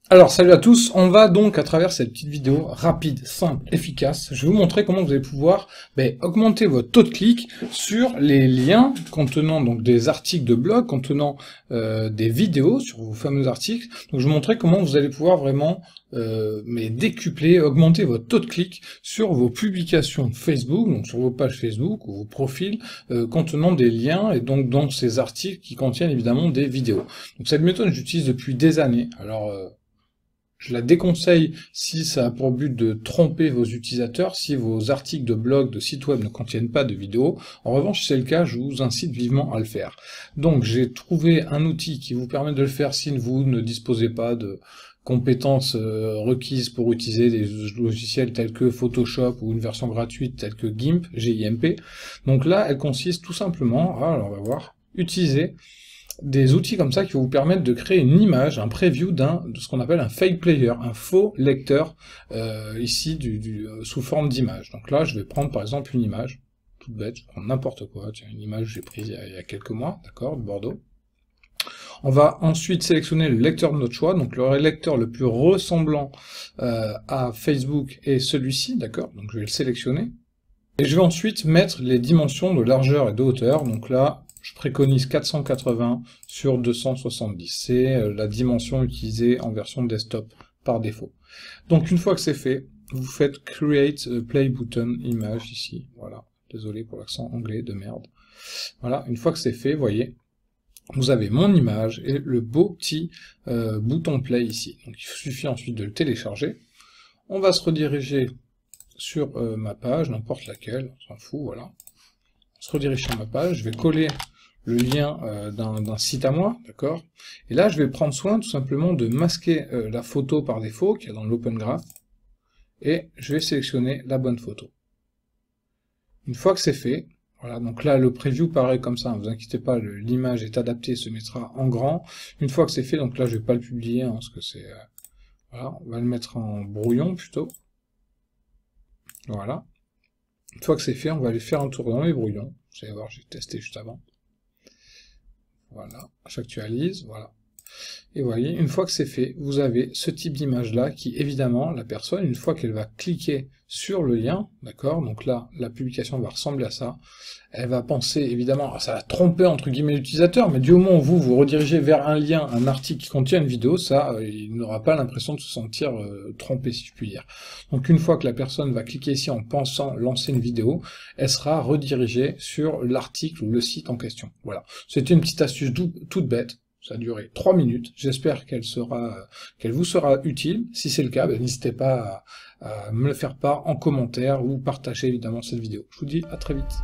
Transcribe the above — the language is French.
Alors, salut à tous, on va donc à travers cette petite vidéo rapide, simple, efficace, je vais vous montrer comment vous allez pouvoir augmenter votre taux de clic sur les liens contenant donc des articles de blog, contenant des vidéos sur vos fameux articles. Donc je vais vous montrer comment vous allez pouvoir vraiment décupler, augmenter votre taux de clic sur vos publications Facebook, donc sur vos pages Facebook ou vos profils contenant des liens et donc dans ces articles qui contiennent évidemment des vidéos. Donc cette méthode j'utilise depuis des années. Alors je la déconseille si ça a pour but de tromper vos utilisateurs, si vos articles de blog, de sites web ne contiennent pas de vidéos. En revanche, si c'est le cas, je vous incite vivement à le faire. Donc, j'ai trouvé un outil qui vous permet de le faire si vous ne disposez pas de compétences requises pour utiliser des logiciels tels que Photoshop ou une version gratuite telle que GIMP, GIMP. Donc là, elle consiste tout simplement à, alors on va voir, utiliser des outils comme ça qui vous permettent de créer une image, un preview de ce qu'on appelle un fake player, un faux lecteur, ici sous forme d'image. Donc là, je vais prendre par exemple une image, toute bête, je vais prendre n'importe quoi, tiens, une image que j'ai prise il y a quelques mois, d'accord, de Bordeaux. On va ensuite sélectionner le lecteur de notre choix, donc le lecteur le plus ressemblant à Facebook est celui-ci, d'accord, donc je vais le sélectionner. Et je vais ensuite mettre les dimensions de largeur et de hauteur, donc là, je préconise 480 sur 270. C'est la dimension utilisée en version desktop par défaut. Donc une fois que c'est fait, vous faites Create a Play Button Image ici. Voilà. Désolé pour l'accent anglais de merde. Voilà. Une fois que c'est fait, voyez, vous avez mon image et le beau petit bouton Play ici. Donc il suffit ensuite de le télécharger. On va se rediriger sur ma page, n'importe laquelle, on s'en fout, voilà. On se redirige sur ma page, je vais coller le lien d'un site à moi, d'accord? Et là, je vais prendre soin tout simplement de masquer la photo par défaut, qui est dans l'Open Graph, et je vais sélectionner la bonne photo. Une fois que c'est fait, voilà, donc là, le preview paraît comme ça, ne vous inquiétez pas, l'image est adaptée, se mettra en grand. Une fois que c'est fait, donc là, je vais pas le publier, hein, parce que c'est... voilà, on va le mettre en brouillon, plutôt. Voilà. Une fois que c'est fait, on va aller faire un tour dans les brouillons. Vous allez voir, j'ai testé juste avant. Voilà, j'actualise, voilà. Et vous voyez, une fois que c'est fait, vous avez ce type d'image-là qui, évidemment, la personne, une fois qu'elle va cliquer sur le lien, d'accord, donc là, la publication va ressembler à ça, elle va penser, évidemment, alors ça va tromper, entre guillemets, l'utilisateur, mais du moment où vous redirigez vers un lien, un article qui contient une vidéo, ça, il n'aura pas l'impression de se sentir trompé, si je puis dire. Donc une fois que la personne va cliquer ici en pensant lancer une vidéo, elle sera redirigée sur l'article ou le site en question. Voilà. C'était une petite astuce toute bête. Ça a duré 3 minutes, j'espère qu'elle vous sera utile. Si c'est le cas, n'hésitez pas à me le faire part en commentaire ou partager évidemment cette vidéo. Je vous dis à très vite.